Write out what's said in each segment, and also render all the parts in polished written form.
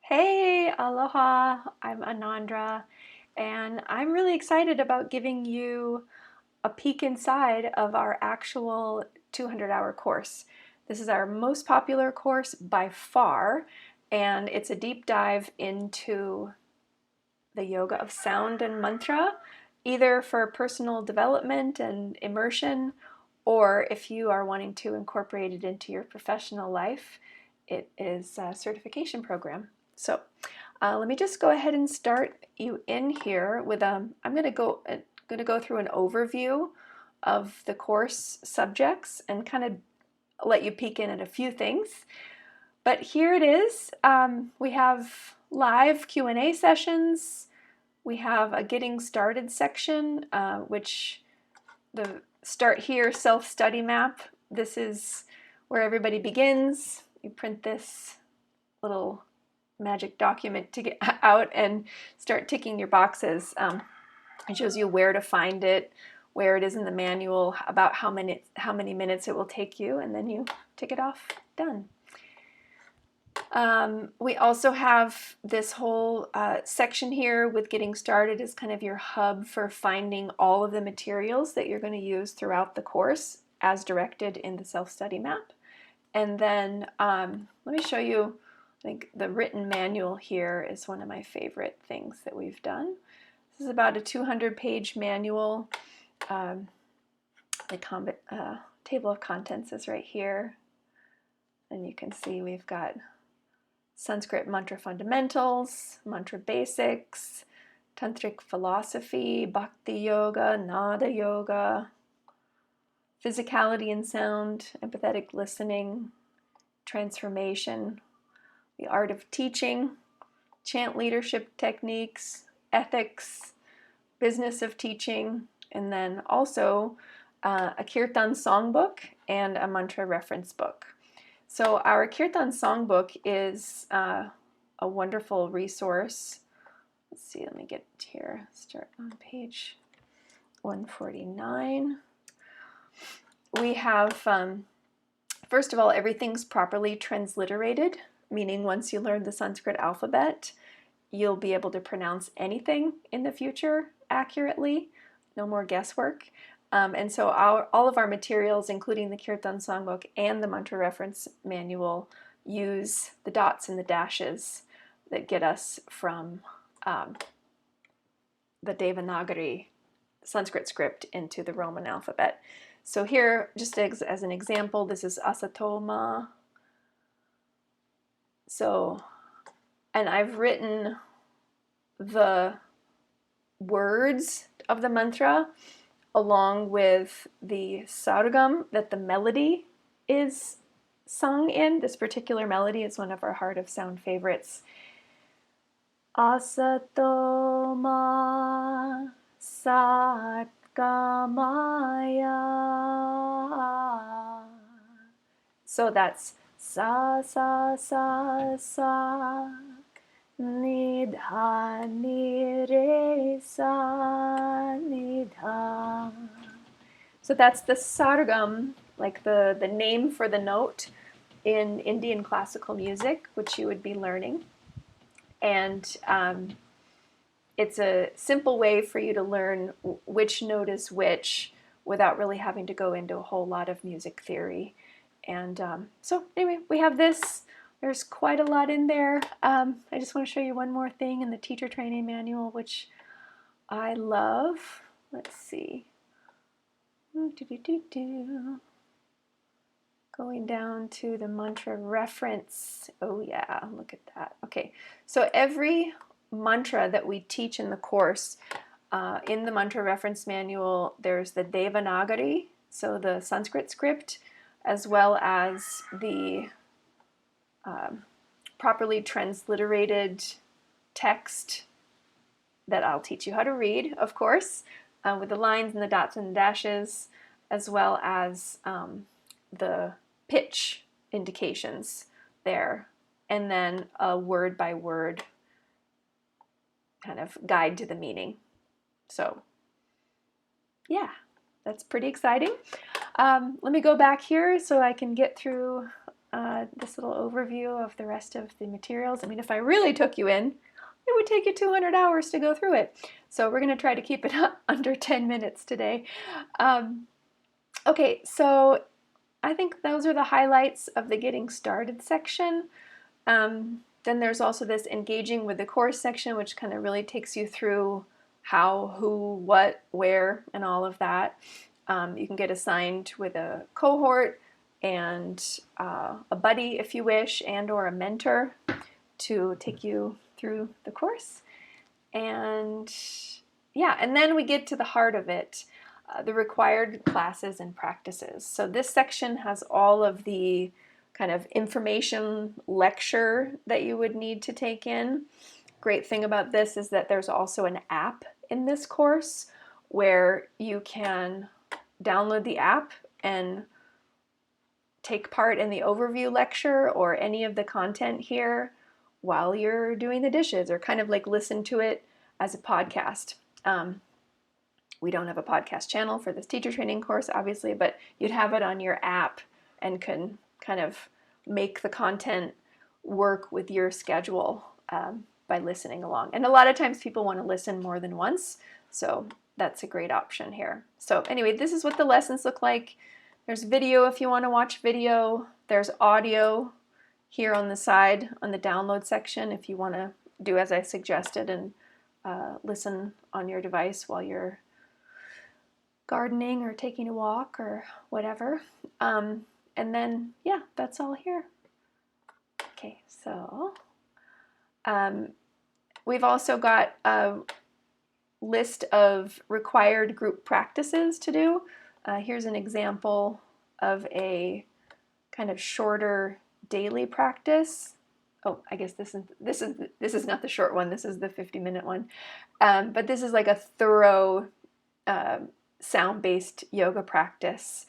Hey, aloha. I'm Anandra, and I'm really excited about giving you a peek inside of our actual 200-hour course. This is our most popular course by far, and it's a deep dive into the yoga of sound and mantra, either for personal development and immersion, or if you are wanting to incorporate it into your professional life, it is a certification program. So let me just go ahead and start you in here with I'm going to go through an overview of the course subjects and kind of let you peek in at a few things. But here it is. We have live Q&A sessions. We have a getting started section, which the start here self-study map. This is where everybody begins. You print this little magic document to get out and start ticking your boxes. It shows you where to find it, where it is in the manual, about how many minutes it will take you, and then you tick it off, done. We also have this whole section here with getting started as kind of your hub for finding all of the materials that you're going to use throughout the course as directed in the self-study map. And then let me show you, I think the written manual here is one of my favorite things that we've done. This is about a 200-page manual. The table of contents is right here. And you can see we've got Sanskrit mantra fundamentals, mantra basics, tantric philosophy, bhakti yoga, Nāda Yoga, physicality and sound, empathetic listening, transformation, the art of teaching, chant leadership techniques, ethics, business of teaching, and then also a Kīrtan songbook and a mantra reference book. So our Kīrtan songbook is a wonderful resource. Let's see, let me get here, start on page 149. We have, first of all, everything's properly transliterated, meaning once you learn the Sanskrit alphabet, you'll be able to pronounce anything in the future accurately, no more guesswork. And so all of our materials, including the Kīrtan songbook and the mantra reference manual, use the dots and the dashes that get us from the Devanagari Sanskrit script into the Roman alphabet. So here, just as an example, this is asatoma. So, and I've written the words of the mantra along with the sargam that the melody is sung in. This particular melody is one of our Heart of Sound favorites. Asatoma satgamaya. So that's sa sa sa sa nidha nire sa nidha. So that's the sargam, like the name for the note in Indian classical music, which you would be learning. And it's a simple way for you to learn which note is which without really having to go into a whole lot of music theory. And so anyway, we have this. There's quite a lot in there. I just want to show you one more thing in the Teacher Training Manual, which I love. Let's see. Going down to the mantra reference. Oh yeah, look at that. Okay, so every mantra that we teach in the course, in the mantra reference manual, there's the Devanagari, so the Sanskrit script, as well as the properly transliterated text that I'll teach you how to read, of course, with the lines and the dots and the dashes, as well as the pitch indications there, and then a word by word kind of guide to the meaning. So yeah, that's pretty exciting. Let me go back here so I can get through this little overview of the rest of the materials. I mean, if I really took you in, it would take you 200 hours to go through it. So we're going to try to keep it under 10 minutes today. Okay, so I think those are the highlights of the getting started section. Then there's also this engaging with the course section, which kind of really takes you through how, who, what, where, and all of that. You can get assigned with a cohort and a buddy if you wish, and or a mentor to take you through the course. And yeah, and then we get to the heart of it, the required classes and practices. So this section has all of the kind of information lecture that you would need to take in. Great thing about this is that there's also an app in this course where you can download the app and take part in the overview lecture or any of the content here while you're doing the dishes, or kind of like listen to it as a podcast. We don't have a podcast channel for this teacher training course, obviously, but you'd have it on your app and can kind of make the content work with your schedule by listening along. And a lot of times people want to listen more than once, so that's a great option here. So anyway, this is what the lessons look like. There's video if you want to watch video. There's audio here on the side on the download section if you want to do as I suggested and listen on your device while you're gardening or taking a walk or whatever. And then, yeah, that's all here. Okay, so we've also got a list of required group practices to do. Here's an example of a kind of shorter daily practice. Oh, I guess this is not the short one. This is the 50-minute one. But this is like a thorough sound-based yoga practice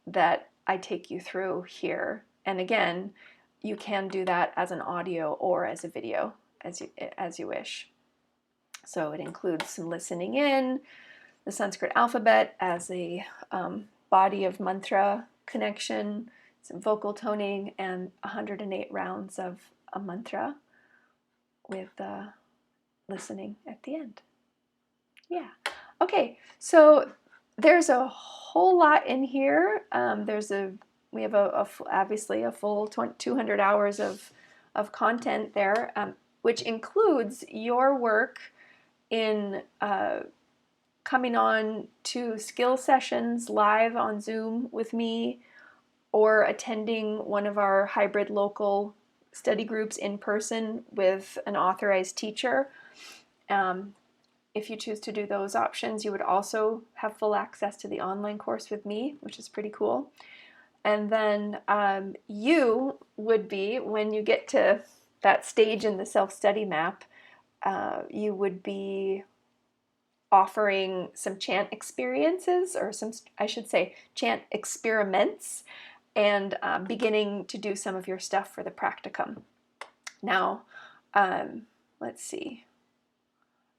that I take you through here. And again, you can do that as an audio or as a video, as you wish. So it includes some listening in, the Sanskrit alphabet as a body of mantra connection, some vocal toning, and 108 rounds of a mantra with listening at the end. Yeah. Okay, so there's a whole lot in here. We have obviously a full 200 hours of content there, which includes your work in coming on to skill sessions live on Zoom with me, or attending one of our hybrid local study groups in person with an authorized teacher. If you choose to do those options, you would also have full access to the online course with me, which is pretty cool. And then you would be, when you get to that stage in the self-study map, you would be offering some chant experiences, or some, I should say, chant experiments, and beginning to do some of your stuff for the practicum. Now, let's see.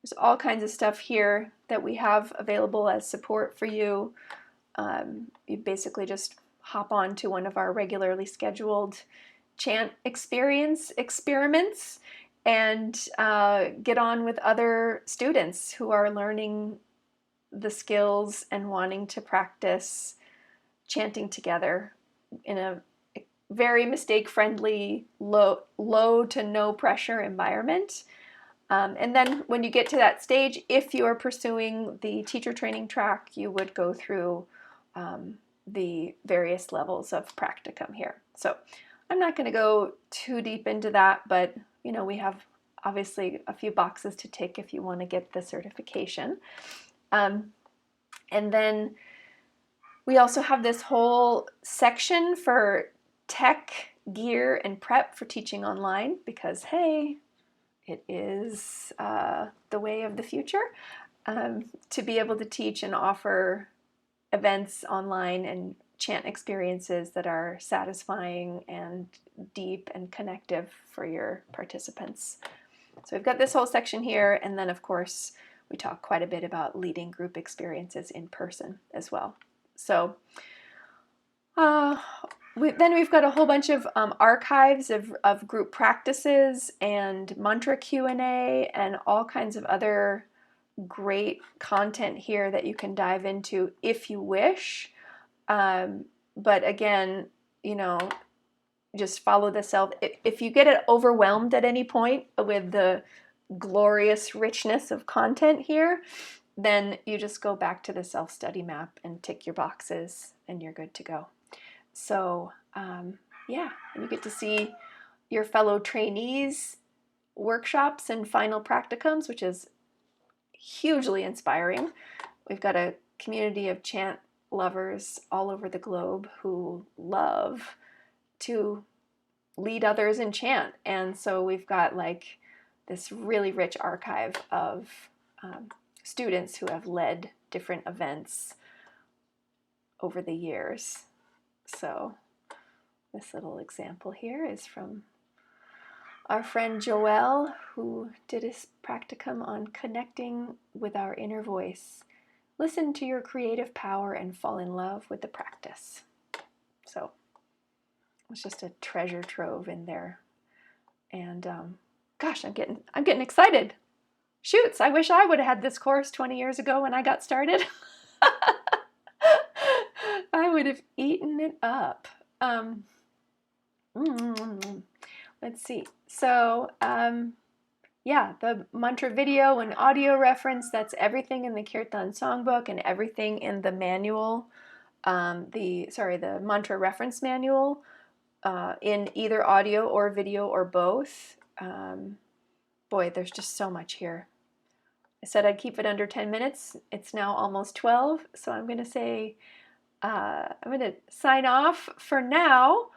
There's all kinds of stuff here that we have available as support for you. You basically just hop on to one of our regularly scheduled chant experiments and get on with other students who are learning the skills and wanting to practice chanting together in a very mistake-friendly, low to no pressure environment. And then when you get to that stage, if you are pursuing the teacher training track, you would go through the various levels of practicum here. So I'm not going to go too deep into that, but you know, we have obviously a few boxes to tick if you want to get the certification. And then we also have this whole section for tech, gear, and prep for teaching online, because hey, it is the way of the future to be able to teach and offer events online and chant experiences that are satisfying and deep and connective for your participants. So we've got this whole section here, and then of course we talk quite a bit about leading group experiences in person as well. So Then we've got a whole bunch of archives of group practices and mantra Q&A and all kinds of other great content here that you can dive into if you wish. But again, just follow the self. If you get overwhelmed at any point with the glorious richness of content here, then you just go back to the self-study map and tick your boxes and you're good to go. So yeah, you get to see your fellow trainees' workshops and final practicums, which is hugely inspiring. We've got a community of chant lovers all over the globe who love to lead others in chant. And so we've got like this really rich archive of students who have led different events over the years. So this little example here is from our friend Joelle, who did his practicum on connecting with our inner voice. Listen to your creative power and fall in love with the practice. So it's just a treasure trove in there. And gosh, I'm getting excited. Shoots, I wish I would have had this course 20 years ago when I got started. I would have eaten it up. Let's see. So, yeah, the mantra video and audio reference, that's everything in the Kīrtan songbook and everything in the manual, the mantra reference manual, in either audio or video or both. Boy, there's just so much here. I said I'd keep it under 10 minutes. It's now almost 12, so I'm going to say, I'm going to sign off for now,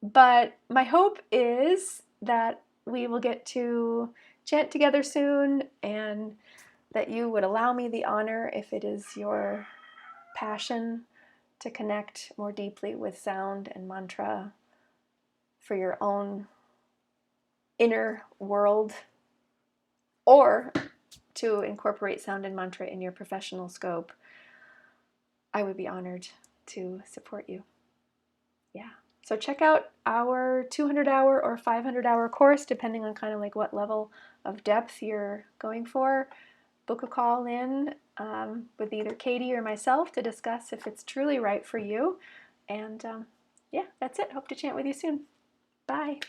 but my hope is that we will get to chant together soon and that you would allow me the honor, if it is your passion, to connect more deeply with sound and mantra for your own inner world, or to incorporate sound and mantra in your professional scope. I would be honored to support you. Yeah. So check out our 200-hour or 500-hour course, depending on kind of like what level of depth you're going for. Book a call in with either Katie or myself to discuss if it's truly right for you. And yeah, that's it. Hope to chant with you soon. Bye.